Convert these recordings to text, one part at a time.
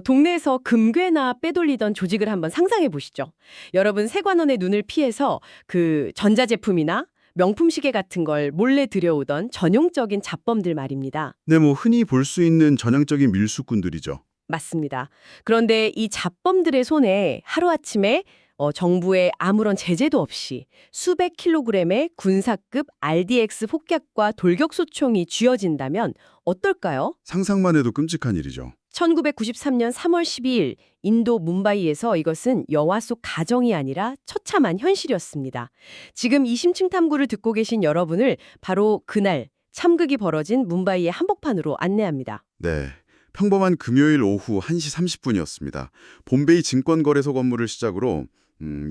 동네에서 금괴나 빼돌리던 조직을 한번 상상해 보시죠. 여러분 세관원의 눈을 피해서 그 전자제품이나 명품 시계 같은 걸 몰래 들여오던 전용적인 잡범들 말입니다. 네, 뭐 흔히 볼 수 있는 전형적인 밀수꾼들이죠. 맞습니다. 그런데 이 잡범들의 손에 하루아침에 정부의 아무런 제재도 없이 수백 킬로그램의 군사급 RDX 폭격과 돌격소총이 쥐어진다면 어떨까요? 상상만 해도 끔찍한 일이죠. 1993년 3월 12일 인도 뭄바이에서 이것은 영화 속 가정이 아니라 처참한 현실이었습니다. 지금 이 심층 탐구를 듣고 계신 여러분을 바로 그날 참극이 벌어진 뭄바이의 한복판으로 안내합니다. 네. 평범한 금요일 오후 1시 30분이었습니다. 봄베이 증권거래소 건물을 시작으로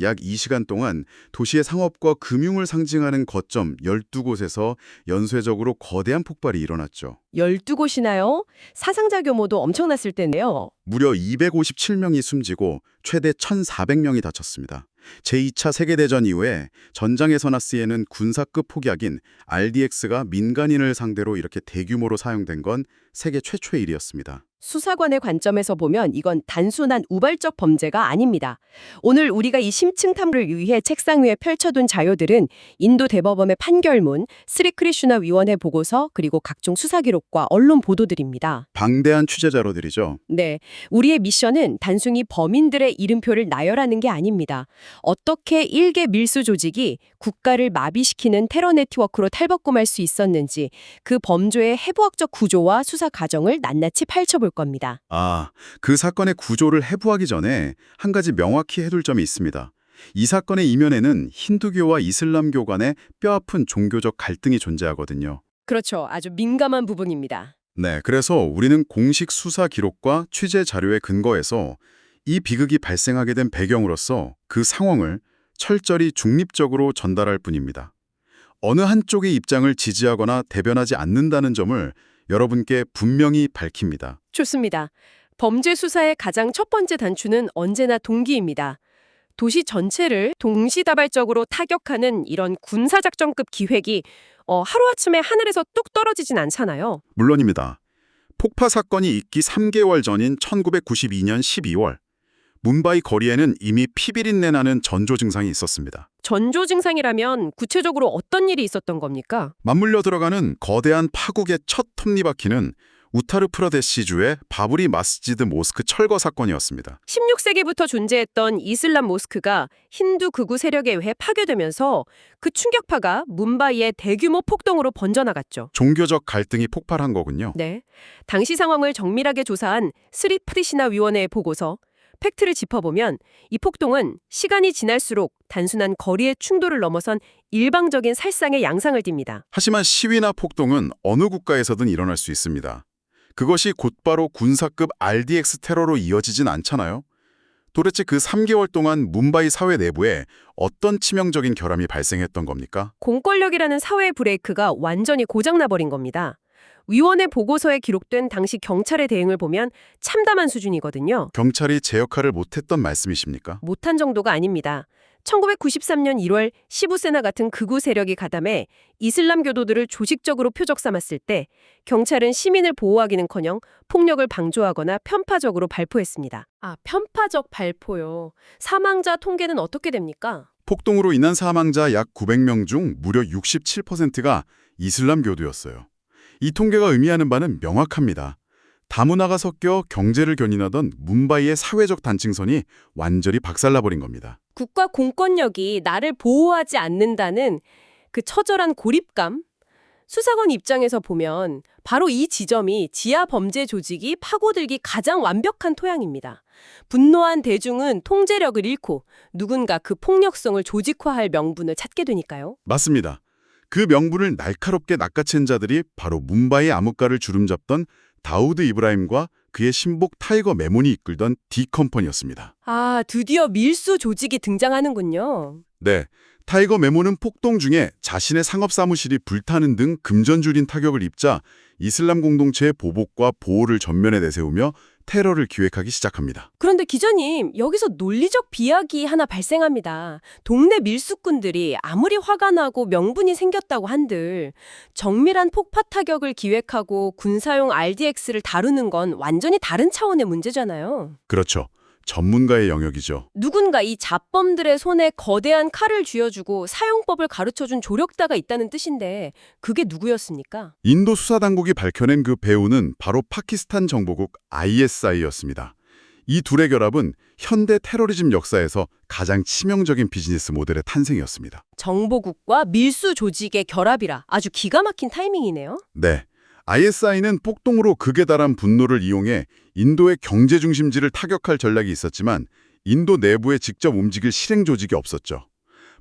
약 2시간 동안 도시의 상업과 금융을 상징하는 거점 12곳에서 연쇄적으로 거대한 폭발이 일어났죠. 12곳이나요? 사상자 규모도 엄청났을 텐데요. 무려 257명이 숨지고 최대 1,400명이 다쳤습니다. 제2차 세계대전 이후에 전장에서나 쓰이는 군사급 폭약인 RDX가 민간인을 상대로 이렇게 대규모로 사용된 건 세계 최초의 일이었습니다. 수사관의 관점에서 보면 이건 단순한 우발적 범죄가 아닙니다. 오늘 우리가 이 심층 탐구를 위해 책상 위에 펼쳐둔 자료들은 인도 대법원의 판결문, 스리크리슈나 위원회 보고서, 그리고 각종 수사 기록과 언론 보도들입니다. 방대한 취재 자료들이죠. 네, 우리의 미션은 단순히 범인들의 이름표를 나열하는 게 아닙니다. 어떻게 일개 밀수 조직이 국가를 마비시키는 테러 네트워크로 탈바꿈할 수 있었는지 그 범죄의 해부학적 구조와 수사 과정을 낱낱이 펼쳐볼 겁니다. 그 사건의 구조를 해부하기 전에 한 가지 명확히 해둘 점이 있습니다. 이 사건의 이면에는 힌두교와 이슬람교 간의 뼈아픈 종교적 갈등이 존재하거든요. 그렇죠. 아주 민감한 부분입니다. 네, 그래서 우리는 공식 수사 기록과 취재 자료에 근거해서 이 비극이 발생하게 된 배경으로서 그 상황을 철저히 중립적으로 전달할 뿐입니다. 어느 한쪽의 입장을 지지하거나 대변하지 않는다는 점을 여러분께 분명히 밝힙니다. 좋습니다. 범죄 수사의 가장 첫 번째 단추는 언제나 동기입니다. 도시 전체를 동시다발적으로 타격하는 이런 군사작전급 기획이 하루아침에 하늘에서 뚝 떨어지진 않잖아요. 물론입니다. 폭파 사건이 있기 3개월 전인 1992년 12월, 뭄바이 거리에는 이미 피비린내 나는 전조 증상이 있었습니다. 전조 증상이라면 구체적으로 어떤 일이 있었던 겁니까? 맞물려 들어가는 거대한 파국의 첫 톱니바퀴는 우타르프라데시주의 바브리 마스지드 모스크 철거 사건이었습니다. 16세기부터 존재했던 이슬람 모스크가 힌두 극우 세력에 의해 파괴되면서 그 충격파가 뭄바이의 대규모 폭동으로 번져나갔죠. 종교적 갈등이 폭발한 거군요. 네, 당시 상황을 정밀하게 조사한 스리 프리시나 위원회의 보고서, 팩트를 짚어보면 이 폭동은 시간이 지날수록 단순한 거리의 충돌을 넘어선 일방적인 살상의 양상을 띱니다. 하지만 시위나 폭동은 어느 국가에서든 일어날 수 있습니다. 그것이 곧바로 군사급 RDX 테러로 이어지진 않잖아요. 도대체 그 3개월 동안 뭄바이 사회 내부에 어떤 치명적인 결함이 발생했던 겁니까? 공권력이라는 사회의 브레이크가 완전히 고장나버린 겁니다. 위원회 보고서에 기록된 당시 경찰의 대응을 보면 참담한 수준이거든요. 경찰이 제 역할을 못했던 말씀이십니까? 못한 정도가 아닙니다. 1993년 1월 시부세나 같은 극우 세력이 가담해 이슬람 교도들을 조직적으로 표적 삼았을 때 경찰은 시민을 보호하기는커녕 폭력을 방조하거나 편파적으로 발포했습니다. 편파적 발포요. 사망자 통계는 어떻게 됩니까? 폭동으로 인한 사망자 약 900명 중 무려 67%가 이슬람 교도였어요. 이 통계가 의미하는 바는 명확합니다. 다문화가 섞여 경제를 견인하던 뭄바이의 사회적 단층선이 완전히 박살나버린 겁니다. 국가 공권력이 나를 보호하지 않는다는 그 처절한 고립감? 수사관 입장에서 보면 바로 이 지점이 지하 범죄 조직이 파고들기 가장 완벽한 토양입니다. 분노한 대중은 통제력을 잃고 누군가 그 폭력성을 조직화할 명분을 찾게 되니까요. 맞습니다. 그 명분을 날카롭게 낚아챈 자들이 바로 뭄바이 암흑가를 주름잡던 다우드 이브라임과 그의 신복 타이거 메몬이 이끌던 D컴퍼니였습니다. 드디어 밀수 조직이 등장하는군요. 네, 타이거 메몬은 폭동 중에 자신의 상업사무실이 불타는 등 금전줄인 타격을 입자 이슬람 공동체의 보복과 보호를 전면에 내세우며 테러를 기획하기 시작합니다. 그런데 기자님, 여기서 논리적 비약이 하나 발생합니다. 동네 밀수꾼들이 아무리 화가 나고 명분이 생겼다고 한들 정밀한 폭파 타격을 기획하고 군사용 RDX를 다루는 건 완전히 다른 차원의 문제잖아요. 그렇죠. 전문가의 영역이죠. 누군가 이 잡범들의 손에 거대한 칼을 쥐어주고 사용법을 가르쳐준 조력자가 있다는 뜻인데 그게 누구였습니까? 인도 수사당국이 밝혀낸 그 배우는 바로 파키스탄 정보국 ISI였습니다. 이 둘의 결합은 현대 테러리즘 역사에서 가장 치명적인 비즈니스 모델의 탄생이었습니다. 정보국과 밀수 조직의 결합이라 아주 기가 막힌 타이밍이네요. 네. ISI는 폭동으로 극에 달한 분노를 이용해 인도의 경제 중심지를 타격할 전략이 있었지만 인도 내부에 직접 움직일 실행 조직이 없었죠.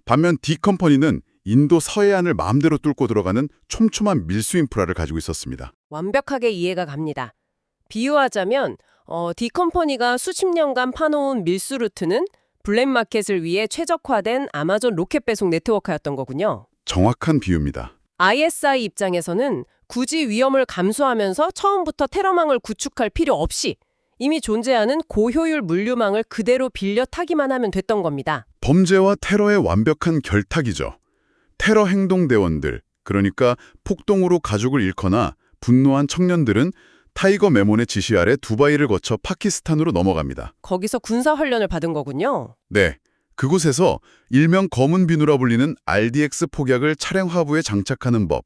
반면 D컴퍼니는 인도 서해안을 마음대로 뚫고 들어가는 촘촘한 밀수 인프라를 가지고 있었습니다. 완벽하게 이해가 갑니다. 비유하자면 D컴퍼니가 수십 년간 파놓은 밀수 루트는 블랙마켓을 위해 최적화된 아마존 로켓 배송 네트워크였던 거군요. 정확한 비유입니다. ISI 입장에서는 굳이 위험을 감수하면서 처음부터 테러망을 구축할 필요 없이 이미 존재하는 고효율 물류망을 그대로 빌려 타기만 하면 됐던 겁니다. 범죄와 테러의 완벽한 결탁이죠. 테러 행동대원들, 그러니까 폭동으로 가족을 잃거나 분노한 청년들은 타이거 메몬의 지시 아래 두바이를 거쳐 파키스탄으로 넘어갑니다. 거기서 군사훈련을 받은 거군요. 네, 그곳에서 일명 검은 비누라 불리는 RDX 폭약을 차량 하부에 장착하는 법,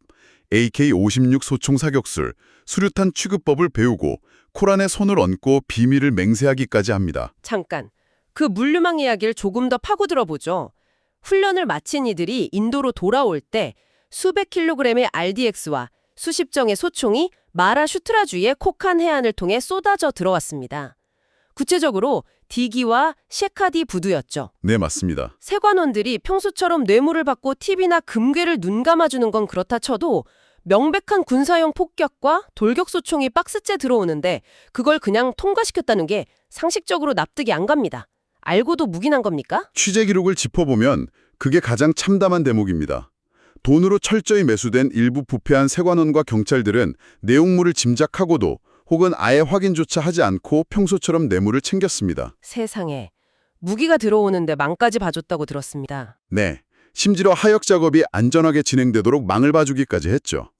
AK-56 소총 사격술, 수류탄 취급법을 배우고 코란에 손을 얹고 비밀을 맹세하기까지 합니다. 잠깐, 그 물류망 이야기를 조금 더 파고들어 보죠. 훈련을 마친 이들이 인도로 돌아올 때 수백 킬로그램의 RDX와 수십 정의 소총이 마라 슈트라주의 코칸 해안을 통해 쏟아져 들어왔습니다. 구체적으로 디기와 셰카디 부두였죠. 네, 맞습니다. 세관원들이 평소처럼 뇌물을 받고 TV나 금괴를 눈 감아주는 건 그렇다 쳐도 명백한 군사용 폭격과 돌격소총이 박스째 들어오는데 그걸 그냥 통과시켰다는 게 상식적으로 납득이 안 갑니다. 알고도 묵인한 겁니까? 취재 기록을 짚어보면 그게 가장 참담한 대목입니다. 돈으로 철저히 매수된 일부 부패한 세관원과 경찰들은 내용물을 짐작하고도 혹은 아예 확인조차 하지 않고 평소처럼 뇌물을 챙겼습니다. 세상에, 무기가 들어오는데 망까지 봐줬다고 들었습니다. 네, 심지어 하역 작업이 안전하게 진행되도록 망을 봐주기까지 했죠.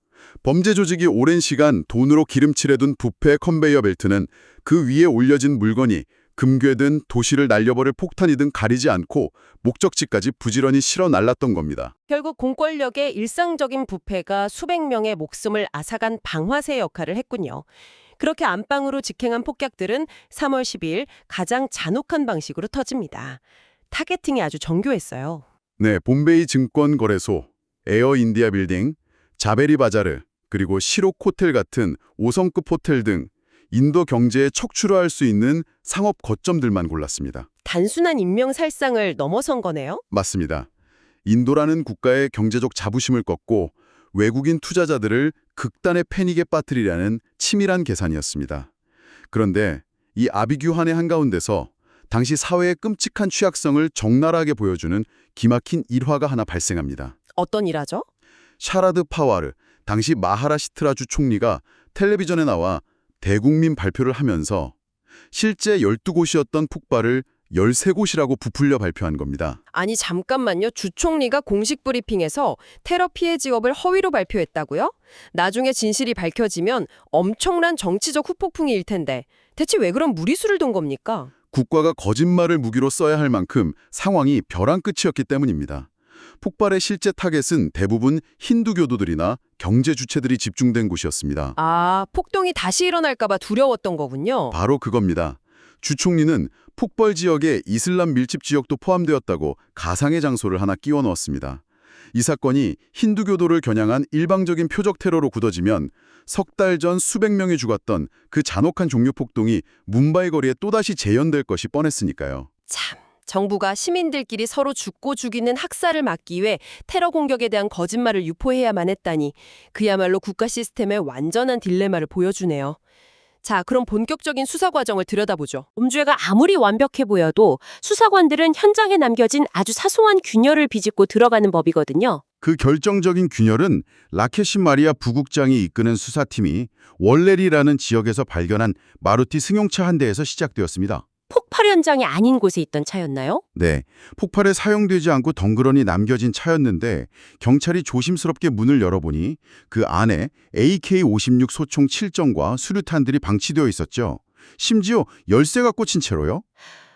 범죄 조직이 오랜 시간 돈으로 기름칠해둔 부패 컨베이어 벨트는 그 위에 올려진 물건이 금괴든 도시를 날려버릴 폭탄이든 가리지 않고 목적지까지 부지런히 실어 날랐던 겁니다. 결국 공권력의 일상적인 부패가 수백 명의 목숨을 앗아간 방화쇠 역할을 했군요. 그렇게 안방으로 직행한 폭격들은 3월 12일 가장 잔혹한 방식으로 터집니다. 타겟팅이 아주 정교했어요. 네, bombe이 증권거래소, 에어 인디아 빌딩, 자베리 바자르, 그리고 시록 호텔 같은 5성급 호텔 등 인도 경제에 척추를 할 수 있는 상업 거점들만 골랐습니다. 단순한 인명살상을 넘어선 거네요. 맞습니다. 인도라는 국가의 경제적 자부심을 꺾고 외국인 투자자들을 극단의 패닉에 빠뜨리려는 치밀한 계산이었습니다. 그런데 이 아비규환의 한가운데서 당시 사회의 끔찍한 취약성을 적나라하게 보여주는 기막힌 일화가 하나 발생합니다. 어떤 일하죠? 샤라드 파와르, 당시 마하라시트라주 총리가 텔레비전에 나와 대국민 발표를 하면서 실제 12곳이었던 폭발을 13곳이라고 부풀려 발표한 겁니다. 아니 잠깐만요. 주 총리가 공식 브리핑에서 테러 피해 지역을 허위로 발표했다고요? 나중에 진실이 밝혀지면 엄청난 정치적 후폭풍이 일 텐데 대체 왜 그런 무리수를 둔 겁니까? 국가가 거짓말을 무기로 써야 할 만큼 상황이 벼랑 끝이었기 때문입니다. 폭발의 실제 타겟은 대부분 힌두교도들이나 경제 주체들이 집중된 곳이었습니다. 아, 폭동이 다시 일어날까 봐 두려웠던 거군요. 바로 그겁니다. 주 총리는 폭발 지역에 이슬람 밀집 지역도 포함되었다고 가상의 장소를 하나 끼워 넣었습니다. 이 사건이 힌두교도를 겨냥한 일방적인 표적 테러로 굳어지면 석 달 전 수백 명이 죽었던 그 잔혹한 종교 폭동이 뭄바이 거리에 또다시 재현될 것이 뻔했으니까요. 참, 정부가 시민들끼리 서로 죽고 죽이는 학살을 막기 위해 테러 공격에 대한 거짓말을 유포해야만 했다니 그야말로 국가 시스템의 완전한 딜레마를 보여주네요. 자, 그럼 본격적인 수사 과정을 들여다보죠. 범죄가 아무리 완벽해 보여도 수사관들은 현장에 남겨진 아주 사소한 균열을 비집고 들어가는 법이거든요. 그 결정적인 균열은 라케시 마리아 부국장이 이끄는 수사팀이 월레리라는 지역에서 발견한 마루티 승용차 한 대에서 시작되었습니다. 폭발 현장이 아닌 곳에 있던 차였나요? 네, 폭발에 사용되지 않고 덩그러니 남겨진 차였는데 경찰이 조심스럽게 문을 열어보니 그 안에 AK-56 소총 7정과 수류탄들이 방치되어 있었죠. 심지어 열쇠가 꽂힌 채로요.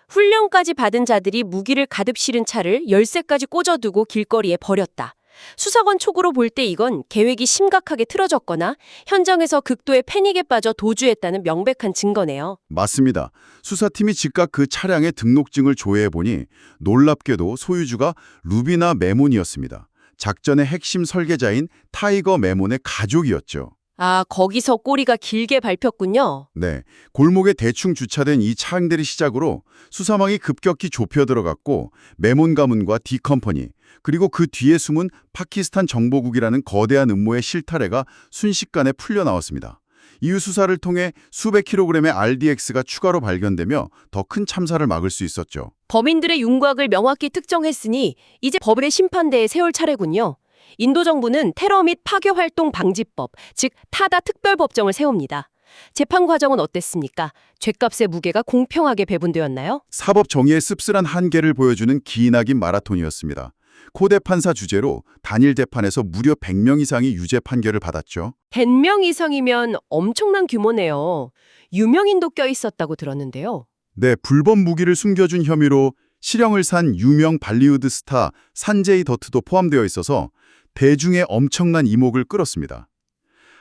훈련까지 받은 자들이 무기를 가득 실은 차를 열쇠까지 꽂아두고 길거리에 버렸다. 수사관 촉으로 볼 때 이건 계획이 심각하게 틀어졌거나 현장에서 극도의 패닉에 빠져 도주했다는 명백한 증거네요. 맞습니다. 수사팀이 즉각 그 차량의 등록증을 조회해보니 놀랍게도 소유주가 루비나 메몬이었습니다. 작전의 핵심 설계자인 타이거 메몬의 가족이었죠. 아, 거기서 꼬리가 길게 밟혔군요. 네, 골목에 대충 주차된 이 차량들이 시작으로 수사망이 급격히 좁혀 들어갔고 메몬 가문과 디컴퍼니 그리고 그 뒤에 숨은 파키스탄 정보국이라는 거대한 음모의 실타래가 순식간에 풀려 나왔습니다. 이후 수사를 통해 수백 킬로그램의 RDX가 추가로 발견되며 더 큰 참사를 막을 수 있었죠. 범인들의 윤곽을 명확히 특정했으니 이제 법의 심판대에 세울 차례군요. 인도 정부는 테러 및 파괴활동 방지법, 즉 타다 특별법정을 세웁니다. 재판 과정은 어땠습니까? 죗값의 무게가 공평하게 배분되었나요? 사법 정의의 씁쓸한 한계를 보여주는 기나긴 마라톤이었습니다. 코대 판사 주재로 단일 재판에서 무려 100명 이상이 유죄 판결을 받았죠. 100명 이상이면 엄청난 규모네요. 유명인도 껴있었다고 들었는데요. 네, 불법 무기를 숨겨준 혐의로 실형을 산 유명 발리우드 스타 산제이 더트도 포함되어 있어서 대중의 엄청난 이목을 끌었습니다.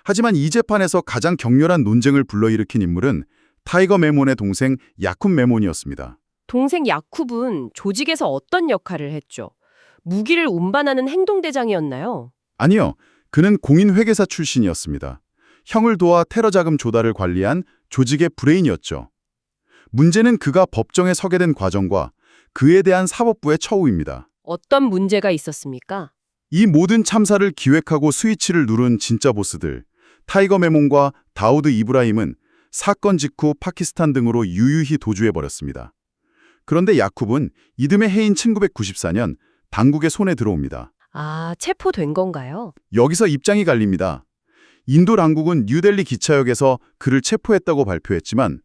하지만 이 재판에서 가장 격렬한 논쟁을 불러일으킨 인물은 타이거 메몬의 동생 야쿤 메몬이었습니다. 동생 야쿱은 조직에서 어떤 역할을 했죠? 무기를 운반하는 행동대장이었나요? 아니요, 그는 공인회계사 출신이었습니다. 형을 도와 테러 자금 조달을 관리한 조직의 브레인이었죠. 문제는 그가 법정에 서게 된 과정과 그에 대한 사법부의 처우입니다. 어떤 문제가 있었습니까? 이 모든 참사를 기획하고 스위치를 누른 진짜 보스들, 타이거 메몬과 다우드 이브라힘은 사건 직후 파키스탄 등으로 유유히 도주해버렸습니다. 그런데 야쿱은 이듬해 해인 1994년 당국의 손에 들어옵니다. 아, 체포된 건가요? 여기서 입장이 갈립니다. 인도 당국은 뉴델리 기차역에서 그를 체포했다고 발표했지만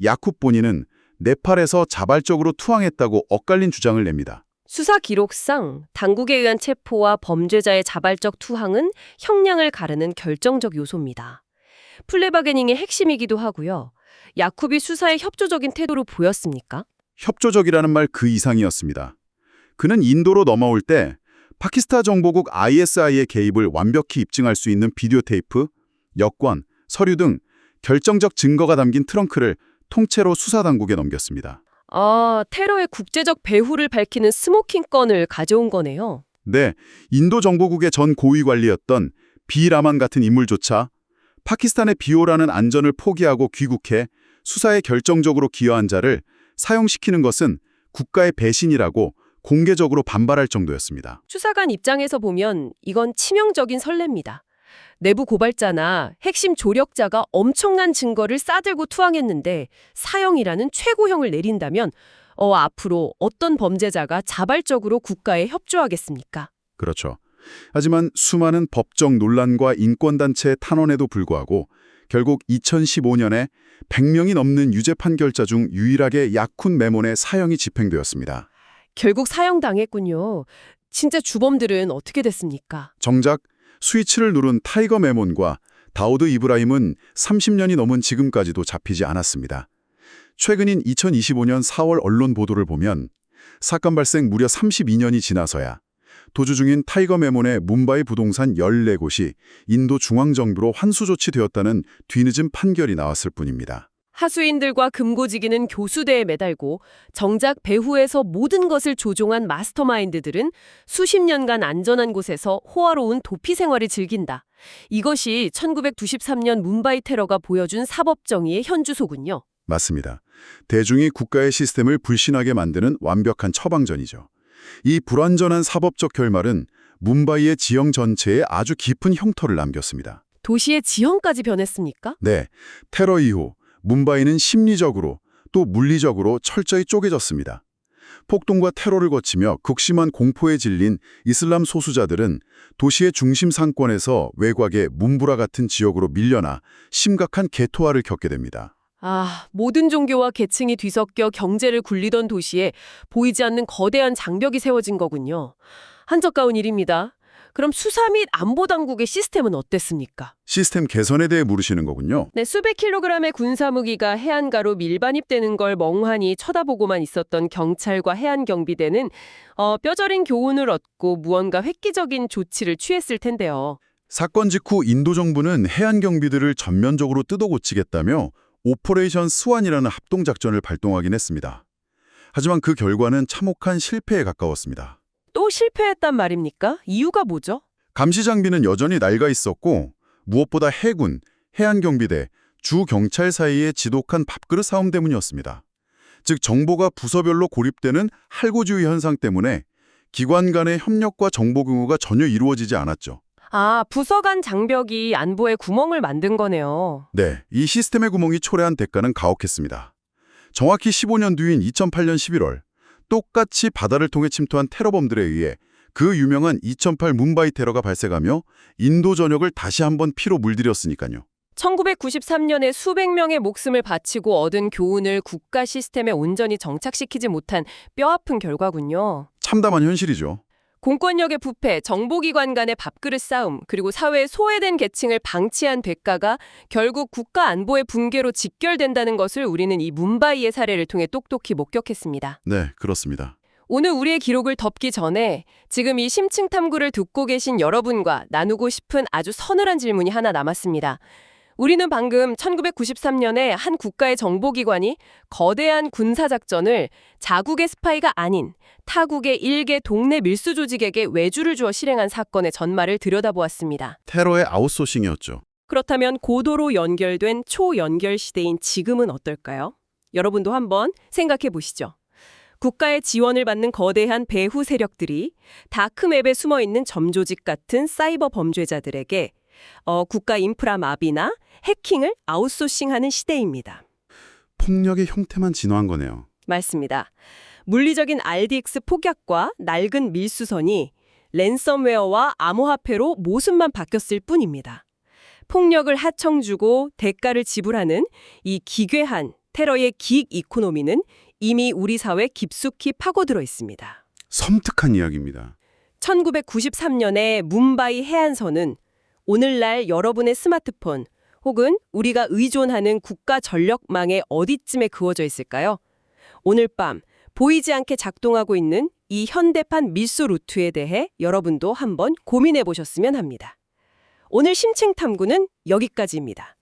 야쿱 본인은 네팔에서 자발적으로 투항했다고 엇갈린 주장을 냅니다. 수사 기록상 당국에 의한 체포와 범죄자의 자발적 투항은 형량을 가르는 결정적 요소입니다. 플레바게닝의 핵심이기도 하고요. 야쿱이 수사에 협조적인 태도로 보였습니까? 협조적이라는 말 그 이상이었습니다. 그는 인도로 넘어올 때 파키스탄 정보국 ISI의 개입을 완벽히 입증할 수 있는 비디오 테이프, 여권, 서류 등 결정적 증거가 담긴 트렁크를 통째로 수사당국에 넘겼습니다. 아, 테러의 국제적 배후를 밝히는 스모킹 건을 가져온 거네요. 네, 인도 정보국의 전 고위 관리였던 비라만 같은 인물조차 파키스탄의 비호라는 안전을 포기하고 귀국해 수사에 결정적으로 기여한 자를 사용시키는 것은 국가의 배신이라고 공개적으로 반발할 정도였습니다. 수사관 입장에서 보면 이건 치명적인 선례입니다. 내부 고발자나 핵심 조력자가 엄청난 증거를 싸들고 투항했는데 사형이라는 최고형을 내린다면 앞으로 어떤 범죄자가 자발적으로 국가에 협조하겠습니까? 그렇죠. 하지만 수많은 법적 논란과 인권단체의 탄원에도 불구하고 결국 2015년에 100명이 넘는 유죄 판결자 중 유일하게 야쿤 메몬의 사형이 집행되었습니다. 결국 사형당했군요. 진짜 주범들은 어떻게 됐습니까? 정작 스위치를 누른 타이거 메몬과 다우드 이브라힘은 30년이 넘은 지금까지도 잡히지 않았습니다. 최근인 2025년 4월 언론 보도를 보면 사건 발생 무려 32년이 지나서야 도주 중인 타이거 메몬의 뭄바이 부동산 14곳이 인도 중앙정부로 환수 조치되었다는 뒤늦은 판결이 나왔을 뿐입니다. 하수인들과 금고지기는 교수대에 매달고 정작 배후에서 모든 것을 조종한 마스터마인드들은 수십 년간 안전한 곳에서 호화로운 도피 생활을 즐긴다. 이것이 1993년 뭄바이 테러가 보여준 사법정의의 현주소군요. 맞습니다. 대중이 국가의 시스템을 불신하게 만드는 완벽한 처방전이죠. 이 불완전한 사법적 결말은 뭄바이의 지형 전체에 아주 깊은 흉터를 남겼습니다. 도시의 지형까지 변했습니까? 네, 테러 이후 뭄바이는 심리적으로 또 물리적으로 철저히 쪼개졌습니다. 폭동과 테러를 거치며 극심한 공포에 질린 이슬람 소수자들은 도시의 중심 상권에서 외곽의 문브라 같은 지역으로 밀려나 심각한 개토화를 겪게 됩니다. 모든 종교와 계층이 뒤섞여 경제를 굴리던 도시에 보이지 않는 거대한 장벽이 세워진 거군요. 한적가운 일입니다. 그럼 수사 및 안보 당국의 시스템은 어땠습니까? 시스템 개선에 대해 물으시는 거군요. 네, 수백 킬로그램의 군사무기가 해안가로 밀반입되는 걸 멍하니 쳐다보고만 있었던 경찰과 해안경비대는 뼈저린 교훈을 얻고 무언가 획기적인 조치를 취했을 텐데요. 사건 직후 인도 정부는 해안 경비들을 전면적으로 뜯어고치겠다며 오퍼레이션 스완이라는 합동작전을 발동하긴 했습니다. 하지만 그 결과는 참혹한 실패에 가까웠습니다. 또 실패했단 말입니까? 이유가 뭐죠? 감시 장비는 여전히 낡아 있었고 무엇보다 해군, 해안경비대, 주경찰 사이의 지독한 밥그릇 싸움 때문이었습니다. 즉 정보가 부서별로 고립되는 할고주의 현상 때문에 기관 간의 협력과 정보 공유가 전혀 이루어지지 않았죠. 부서 간 장벽이 안보에 구멍을 만든 거네요. 네, 이 시스템의 구멍이 초래한 대가는 가혹했습니다. 정확히 15년 뒤인 2008년 11월 똑같이 바다를 통해 침투한 테러범들에 의해 그 유명한 2008 뭄바이 테러가 발생하며 인도 전역을 다시 한번 피로 물들였으니까요. 1993년에 수백 명의 목숨을 바치고 얻은 교훈을 국가 시스템에 온전히 정착시키지 못한 뼈아픈 결과군요. 참담한 현실이죠. 공권력의 부패, 정보기관 간의 밥그릇 싸움, 그리고 사회의 소외된 계층을 방치한 대가가 결국 국가 안보의 붕괴로 직결된다는 것을 우리는 이 뭄바이의 사례를 통해 똑똑히 목격했습니다. 네, 그렇습니다. 오늘 우리의 기록을 덮기 전에 지금 이 심층 탐구를 듣고 계신 여러분과 나누고 싶은 아주 서늘한 질문이 하나 남았습니다. 우리는 방금 1993년에 한 국가의 정보기관이 거대한 군사작전을 자국의 스파이가 아닌 타국의 일개 동네 밀수 조직에게 외주를 주어 실행한 사건의 전말을 들여다보았습니다. 테러의 아웃소싱이었죠. 그렇다면 고도로 연결된 초연결 시대인 지금은 어떨까요? 여러분도 한번 생각해 보시죠. 국가의 지원을 받는 거대한 배후 세력들이 다크맵에 숨어있는 점조직 같은 사이버 범죄자들에게 국가 인프라 마비나 해킹을 아웃소싱하는 시대입니다. 폭력의 형태만 진화한 거네요. 맞습니다. 물리적인 RDX 폭약과 낡은 밀수선이 랜섬웨어와 암호화폐로 모습만 바뀌었을 뿐입니다. 폭력을 하청주고 대가를 지불하는 이 기괴한 테러의 기익 이코노미는 이미 우리 사회에 깊숙이 파고들어 있습니다. 섬뜩한 이야기입니다. 1993년에 뭄바이 해안선은 오늘날 여러분의 스마트폰 혹은 우리가 의존하는 국가 전력망의 어디쯤에 그어져 있을까요? 오늘 밤 보이지 않게 작동하고 있는 이 현대판 밀수 루트에 대해 여러분도 한번 고민해 보셨으면 합니다. 오늘 심층 탐구는 여기까지입니다.